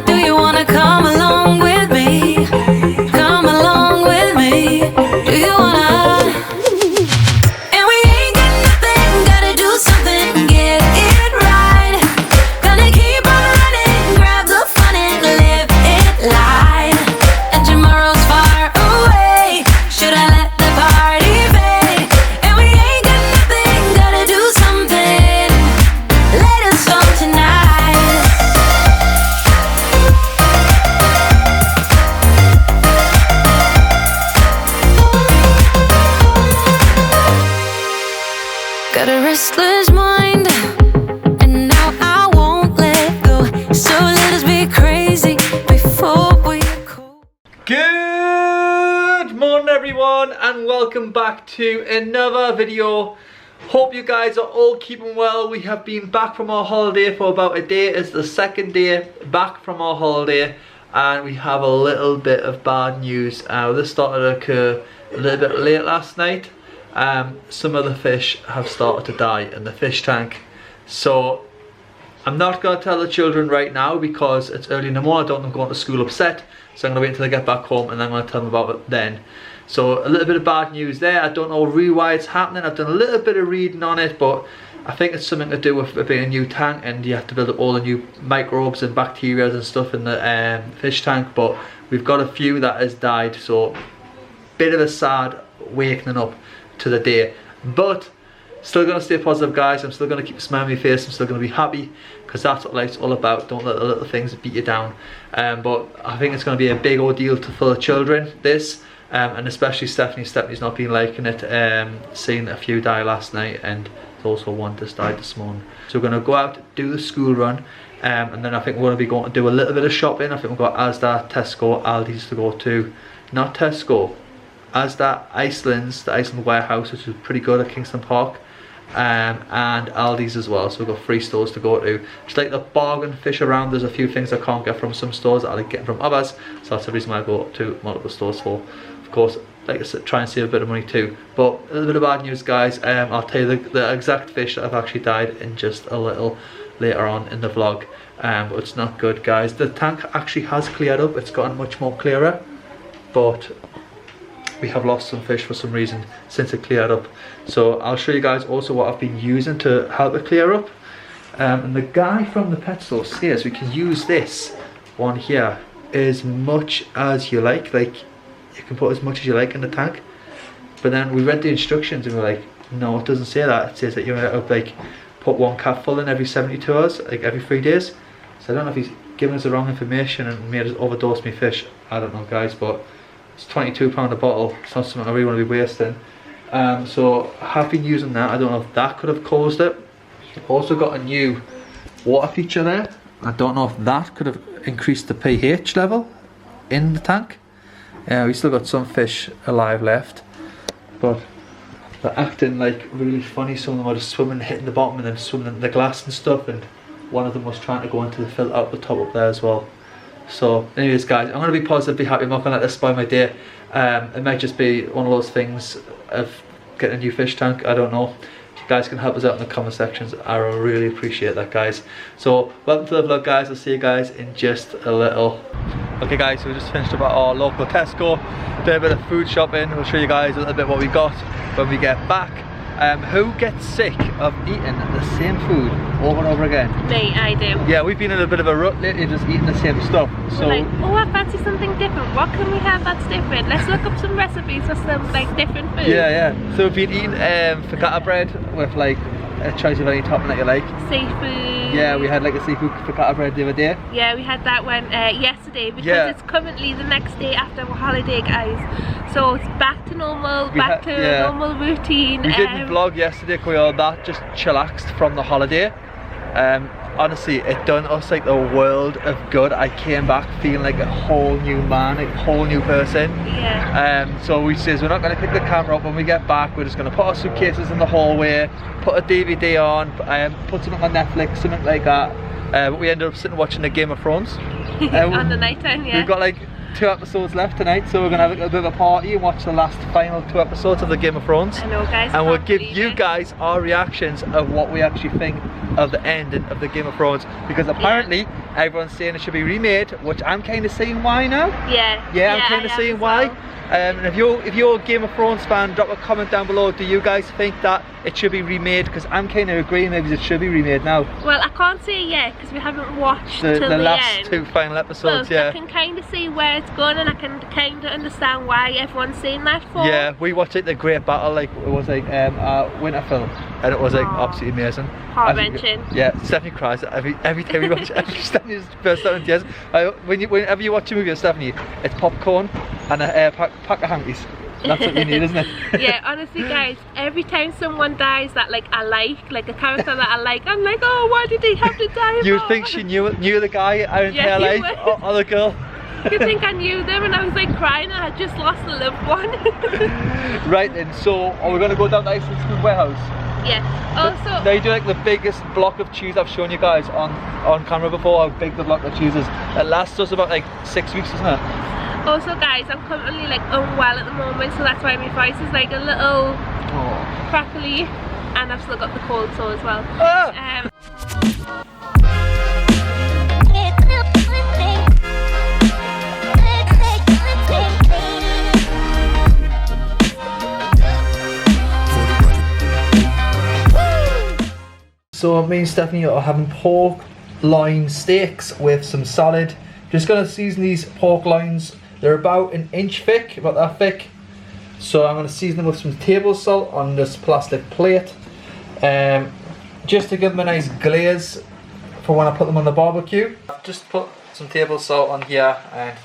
Do you wanna come along with me? Come along with me. Do you wanna? And we ain't got nothing, gotta do something, get it right. Gonna keep on running, grab the fun and live it light. And tomorrow's far away, should I let the party fade? And we ain't got nothing, gotta do something, let us on tonight. Got a restless mind, and now I won't let go. So let us be crazy before we are cold. Good morning everyone, and welcome back to another video. Hope you guys are all keeping well. We have been back from our holiday for about a day. It's the second day back from our holiday, and we have a little bit of bad news. This started to occur a little bit late last night. Some of the fish have started to die in the fish tank. So I'm not going to tell the children right now because it's early in the morning. I don't want them going to school upset. So I'm going to wait until they get back home and then I'm going to tell them about it then. So a little bit of bad news there. I don't know really why it's happening. I've done a little bit of reading on it, but I think it's something to do with it being a new tank and you have to build up all the new microbes and bacteria and stuff in the fish tank. But we've got a few that has died, so bit of a sad wakening up to the day, but still gonna stay positive, guys. I'm still gonna keep a smile on my face. I'm still gonna be happy because that's what life's all about. Don't let the little things beat you down. But I think it's gonna be a big ordeal for the children, this, and especially Stephanie. Stephanie's not been liking it, seeing a few die last night, and there's also one that's died this morning. So we're gonna go out, do the school run, and then I think we're gonna be going to do a little bit of shopping. I think we've got Asda, Tesco, Aldi's to go to. Not Tesco, Asda, Iceland's, the Iceland warehouse, which is pretty good at Kingston Park, and Aldi's as well. So we've got 3 stores to go to. Just like the bargain fish around, there's a few things I can't get from some stores that I like getting from others, so that's the reason why I go to multiple stores for. Of course, like I said, try and save a bit of money too. But a little bit of bad news, guys. I'll tell you the exact fish that have actually died in just a little later on in the vlog. But it's not good, guys. The tank actually has cleared up. It's gotten much more clearer, but we have lost some fish for some reason since it cleared up. So I'll show you guys also what I've been using to help it clear up. And the guy from the pet store says we can use this one here as much as you like you can put as much as you like in the tank. But then we read the instructions and we're like, no, it doesn't say that. It says that you're gonna like put 1 capful in every 72 hours, like every 3 days. So I don't know if he's giving us the wrong information and made us overdose me fish. I don't know, guys, but it's £22 a bottle. It's not something I really want to be wasting. So I have been using that. I don't know if that could have caused it. Also got a new water feature there. I don't know if that could have increased the pH level in the tank. We still got some fish alive left, but they're acting like really funny. Some of them are just swimming, hitting the bottom and then swimming in the glass and stuff, and one of them was trying to go into the filter out the top up there as well. So anyways, guys, I'm going to be positive, be happy. I'm not going to let this spoil my day. It might just be one of those things of getting a new fish tank. I don't know. If you guys can help us out in the comment sections, I will really appreciate that, guys. So welcome to the vlog, guys. I'll see you guys in just a little. Okay, guys, so we just finished up at our local Tesco. Did a bit of food shopping. We'll show you guys a little bit what we got when we get back. Who gets sick of eating the same food over and over again? Me, I do. Yeah, we've been in a bit of a rut lately, just eating the same stuff. So we're like, oh, I fancy something different. What can we have that's different? Let's look up some recipes for some like different food. Yeah, yeah. So we've been eating focaccia bread with like a choice of any topping that you like. Seafood. Yeah, we had like a seafood focaccia bread the other day. Yeah, we had that one yesterday because it's currently the next day after our holiday, guys. So it's back to normal, back to normal routine. We didn't vlog yesterday because we were that just chillaxed from the holiday. Honestly, it done us like the world of good. I came back feeling like a whole new man, like a whole new person. Yeah. So we says we're not going to pick the camera up when we get back. We're just going to put our suitcases in the hallway, put a DVD on, put something on Netflix, something like that. But we ended up sitting watching the Game of Thrones. On the night time, yeah. We've got like 2 episodes left tonight, so we're going to have a bit of a party and watch the last final 2 episodes of the Game of Thrones. I know, guys. And we'll give you guys our reactions of what we actually think of the ending of the Game of Thrones, because apparently everyone's saying it should be remade, which I'm kind of seeing why now. Yeah, I'm kind of seeing why. And if you're a Game of Thrones fan, drop a comment down below. Do you guys think that it should be remade? Because I'm kind of agreeing maybe it should be remade now. Well, I can't say yet because we haven't watched the till the last end. 2 final episodes. I can kind of see where it's going, and I can kind of understand why everyone's saying that for. Yeah, we watched the Great Battle, like it was like Winterfell, and it was like absolutely amazing. Heart-wrenching. Yeah, Stephanie cries every time we watch every Stephanie's first time in tears. Whenever you watch a movie with Stephanie, it's popcorn and a pack of hankies. That's what you need, isn't it? Yeah, honestly guys, every time someone dies that like a character that I like, I'm like, oh, why did he have to die? You would think she knew the guy our entire life, or the girl. You think I knew them, and I was like crying, I had just lost a loved one. Right then, so are we going to go down to Iceland Food Warehouse? Yeah. Also, they do like the biggest block of cheese I've shown you guys on camera before, how big the block of cheese is. It lasts us about like 6 weeks, isn't it? Also guys, I'm currently like unwell at the moment, so that's why my voice is like a little crackly, and I've still got the cold sore as well. So me and Stephanie are having pork loin steaks with some salad. Just gonna season these pork loins. They're about an inch thick, about that thick. So I'm gonna season them with some table salt on this plastic plate, just to give them a nice glaze for when I put them on the barbecue. I've just put some table salt on here, and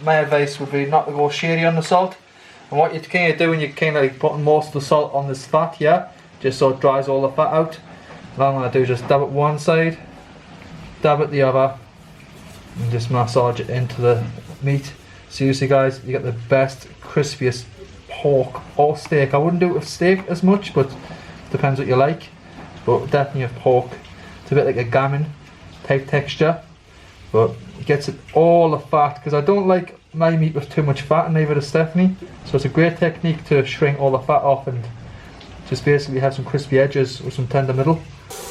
my advice would be not to go shady on the salt. And what you're kind of doing, you're kind of like putting most of the salt on this fat here, just so it dries all the fat out. What I'm going to do is just dab it one side, dab it the other, and just massage it into the meat. Seriously guys, you get the best, crispiest pork or steak. I wouldn't do it with steak as much, but depends what you like. But definitely with pork. It's a bit like a gammon type texture, but it gets it all the fat, because I don't like my meat with too much fat, and neither does Stephanie. So it's a great technique to shrink all the fat off and just basically have some crispy edges with some tender middle.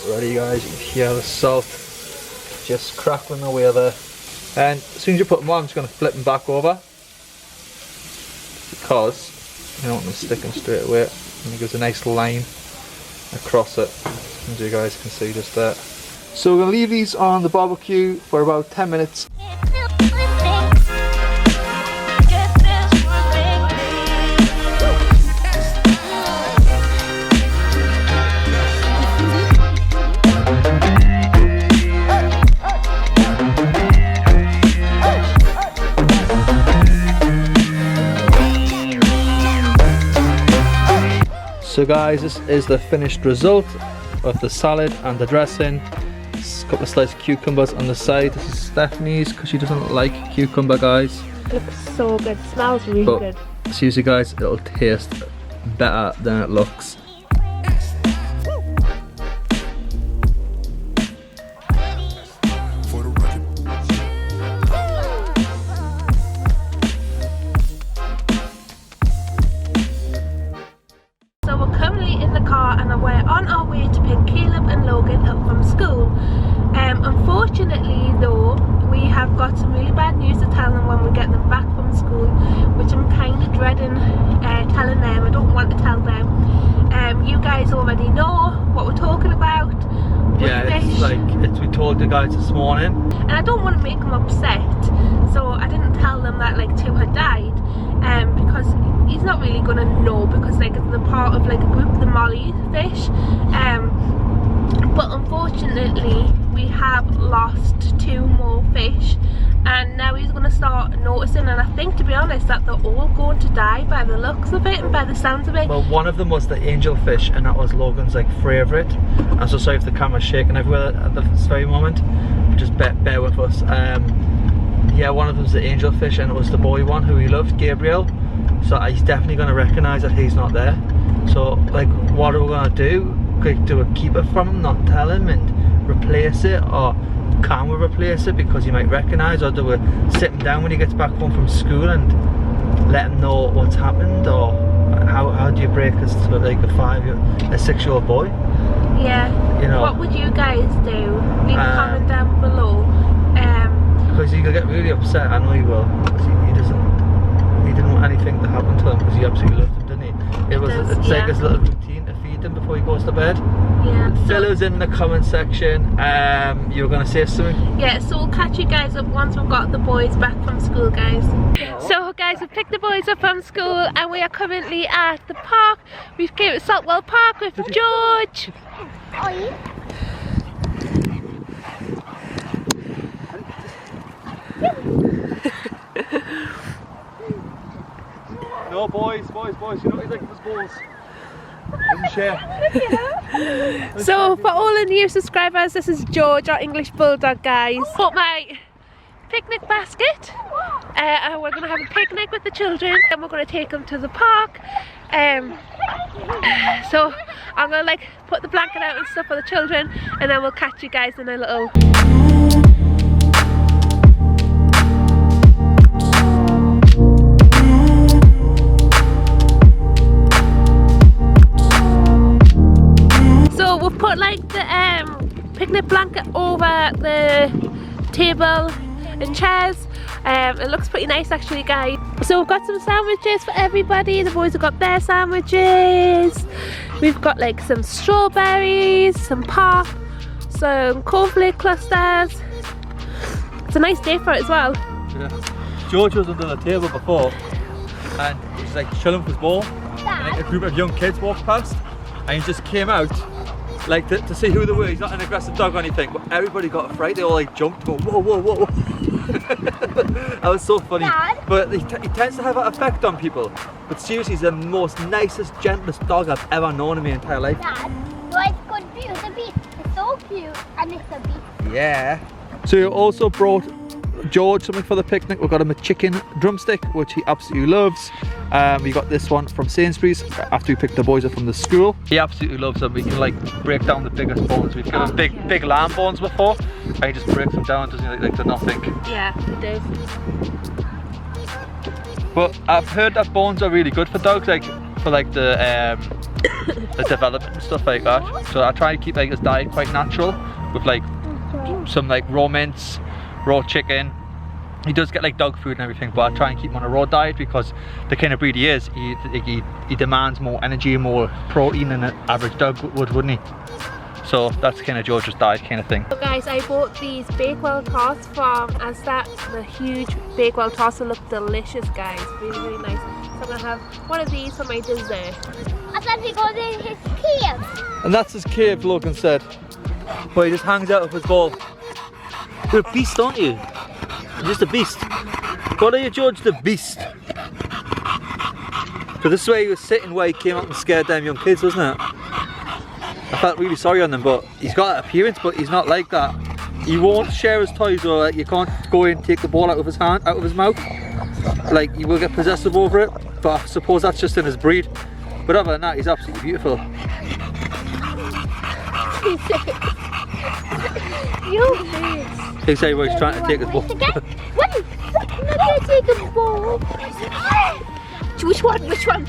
Ready guys, you can hear the salt just crackling away there. And as soon as you put them on, I'm just going to flip them back over, because you don't want them sticking straight away, and it gives a nice line across it, as you guys can see just there. So we're going to leave these on the barbecue for about 10 minutes. So guys, this is the finished result of the salad and the dressing. A couple of sliced cucumbers on the side. This is Stephanie's because she doesn't like cucumber, guys. It looks so good, it smells really good. Seriously guys, it'll taste better than it looks. Unfortunately though, we have got some really bad news to tell them when we get them back from school, which I'm kind of dreading telling them. I don't want to tell them. You guys already know what we're talking about. Yeah, we told the guys this morning. And I don't want to make them upset, so I didn't tell them that like two had died, because he's not really going to know, because like it's the part of like a group, the molly fish. But unfortunately we have lost 2 more fish, and now he's going to start noticing, and I think, to be honest, that they're all going to die by the looks of it and by the sounds of it. Well, one of them was the angelfish, and that was Logan's like favourite. I'm so sorry if the camera's shaking everywhere at this very moment, just bear with us. Yeah, one of them's the angelfish, and it was the boy one who he loved, Gabriel, so he's definitely going to recognise that he's not there. So like, what are we going to do? Do we keep it from him, not tell him, and replace it, or can we replace it because he might recognise, or do we sit him down when he gets back home from school and let him know what's happened, or how do you break this to like a 6-year-old boy? Yeah. You know. What would you guys do? Leave a comment down below. Because he could get really upset. I know he will. Because he didn't want anything to happen to him because he absolutely loved him, didn't he? It's like his little routine to feed him before he goes to bed. Yeah. Fill us in the comment section. You were going to say something? Yeah, so we'll catch you guys up once we've got the boys back from school, guys. So guys, we've picked the boys up from school and we are currently at the park. We've came to Saltwell Park with George. No, boys, you know what he's like with his balls. Doesn't share. So for all the new subscribers, this is George, our English Bulldog, guys. Got my picnic basket and we're going to have a picnic with the children and we're going to take them to the park. So I'm going to like put the blanket out and stuff for the children and then we'll catch you guys in a little... So we've put like the picnic blanket over the table and chairs. It looks pretty nice actually, guys. So we've got some sandwiches for everybody. The boys have got their sandwiches. We've got like some strawberries, some pop, some cornflake clusters. It's a nice day for it as well. Yeah. George was under the table before and he's like chilling with his ball. And like, a group of young kids walked past and he just came out like to see who they were. He's not an aggressive dog or anything, but everybody got afraid. They all like jumped, go whoa, whoa, whoa. That was so funny. Dad? But he tends to have that effect on people. But seriously, he's the most nicest, gentlest dog I've ever known in my entire life. Dad, it's good view. The beast is so cute and it's a beast. Yeah. So you also brought George something for the picnic. We got him a chicken drumstick, which he absolutely loves. We got this one from Sainsbury's after we picked the boys up from the school. He absolutely loves them. We can like break down the biggest bones. We've got big lamb bones before, and he just breaks them down, doesn't he? Like they're nothing. Yeah, it does. But I've heard that bones are really good for dogs, like for like the development and stuff like that. So I try to keep like his diet quite natural with like some like raw mince, raw chicken. He does get like dog food and everything, but I try and keep him on a raw diet because the kind of breed he is, he demands more energy, more protein than an average dog would, wouldn't he? So that's kind of George's diet kind of thing. So guys, I bought these Bakewell tarts from Asda. The huge Bakewell tarts look delicious, guys. Really, really nice. So I'm gonna have one of these for my dessert. I thought he goes in his cave. And that's his cave, Logan said. But he just hangs out with his ball. You're a beast, aren't you? You're just a beast. What are you, George? The beast. So this is where he was sitting where he came up and scared them young kids, wasn't it? I felt really sorry on them, but he's got that appearance, but he's not like that. He won't share his toys, or like you can't go in and take the ball out of his hand, out of his mouth. Like he will get possessive over it, but I suppose that's just in his breed. But other than that, he's absolutely beautiful. You face. He said he was trying to take his ball. What? I'm not gonna take a ball. Which one? Which one?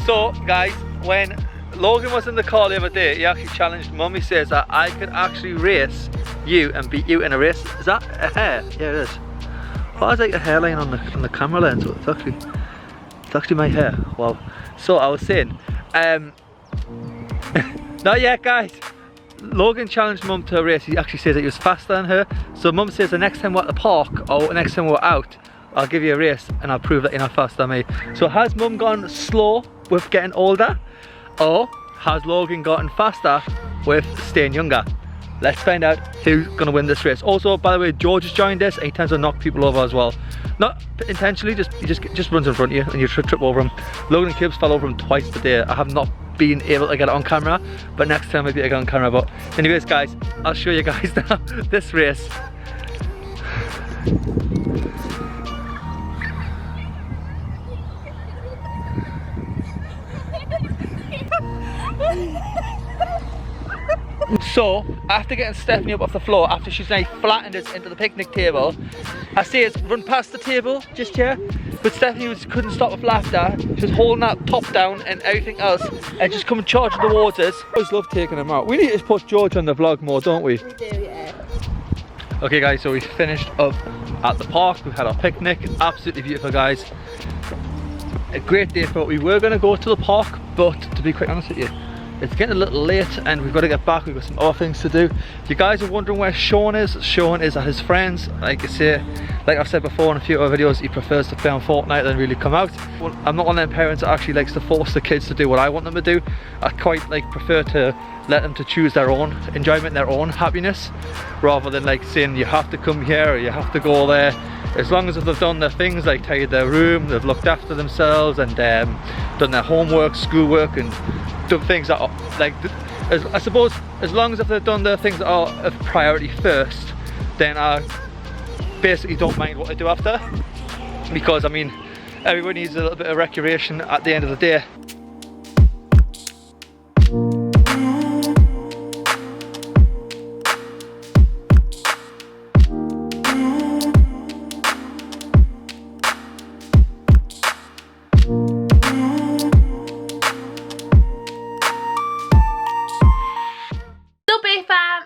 So guys, when Logan was in the car the other day, he actually challenged Mum. He says that I could actually race you and beat you in a race. Is that a hair? Yeah, it is. Well, there's like a hairline on the camera lens, so it's actually my hair. Wow. So I was saying, not yet, guys. Logan challenged Mum to a race. He actually says that he was faster than her. So Mum says the next time we're at the park or next time we're out, I'll give you a race and I'll prove that you're not faster than me. So has Mum gone slow with getting older, or has Logan gotten faster with staying younger? Let's find out who's gonna win this race. Also, by the way, George has joined us and he tends to knock people over as well. Not intentionally, he just runs in front of you and you trip over him. Logan and Kibbs fell over him twice today. I have not been able to get it on camera, but next time maybe I get it on camera. But anyways, guys, I'll show you guys now this race. So, after getting Stephanie up off the floor, after she's now flattened us into the picnic table, I say it's run past the table, just here, but Stephanie couldn't stop with laughter. She was holding that top down and everything else, and just coming charging towards us. I always love taking them out. We need to put George on the vlog more, don't we? We do, yeah. Okay guys, so we finished up at the park. We had our picnic, absolutely beautiful guys. A great day for it. We were going to go to the park, but to be quite honest with you, it's getting a little late and we've got to get back. We've got some other things to do. If you guys are wondering where Sean is at his friends. Like I say, like I've said before in a few other videos, he prefers to play on Fortnite than really come out. Well, I'm not one of them parents that actually likes to force the kids to do what I want them to do. I quite prefer to let them to choose their own enjoyment, their own happiness, rather than like saying you have to come here or you have to go there. As long as if they've done their things, like tidied their room, they've looked after themselves and done their homework, schoolwork, and done things that are like, I suppose, as long as if they've done their things that are of priority first, then I basically don't mind what they do after, because I mean, everyone needs a little bit of recreation at the end of the day.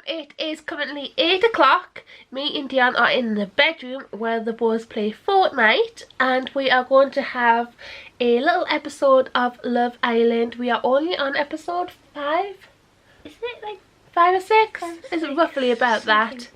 It is currently 8 o'clock. Me and Dionne are in the bedroom where the boys play Fortnite, and we are going to have a little episode of Love Island. We are only on episode 5. Is it like 5 or 6? It's roughly about that.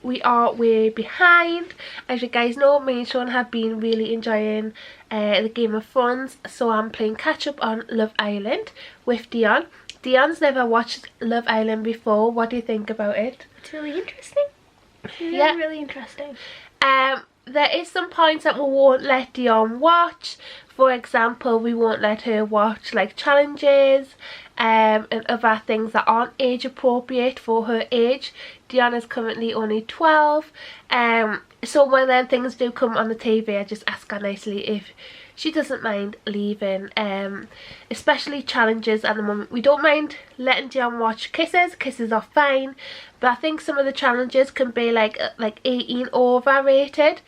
We are way behind. As you guys know, me and Sean have been really enjoying the Game of Thrones, so I'm playing catch up on Love Island with Dionne. Dionne's never watched Love Island before. What do you think about it? It's really interesting. Yeah, really interesting. There is some points that we won't let Dionne watch. For example, we won't let her watch like challenges and other things that aren't age appropriate for her age. Dionne is currently only 12. So when then things do come on the TV, I just ask her nicely if she doesn't mind leaving, especially challenges at the moment. We don't mind letting Dionne watch kisses. Kisses are fine, but I think some of the challenges can be like 18 over rated.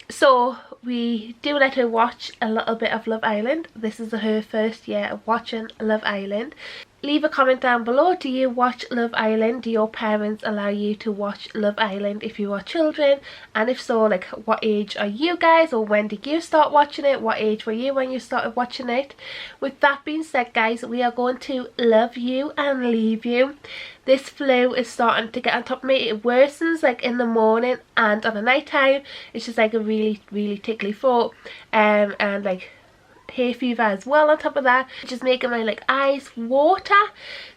So we do let her watch a little bit of Love Island. This is her first year of watching Love Island. Leave a comment down below. Do you watch Love Island? Do your parents allow you to watch Love Island if you are children? And if so, like, what age are you guys, or when did you start watching it? What age were you when you started watching it? With that being said, guys, we are going to love you and leave you. This flu is starting to get on top of me. It worsens like in the morning and on the night time. It's just like a really tickly throat, and like hay fever as well on top of that, just making my like eyes water.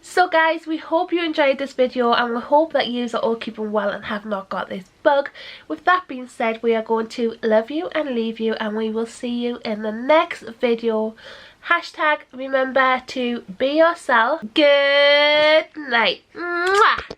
So guys, we hope you enjoyed this video, and we hope that you are all keeping well and have not got this bug. With that being said, we are going to love you and leave you, and we will see you in the next video. Hashtag remember to be yourself. Good night. Mwah!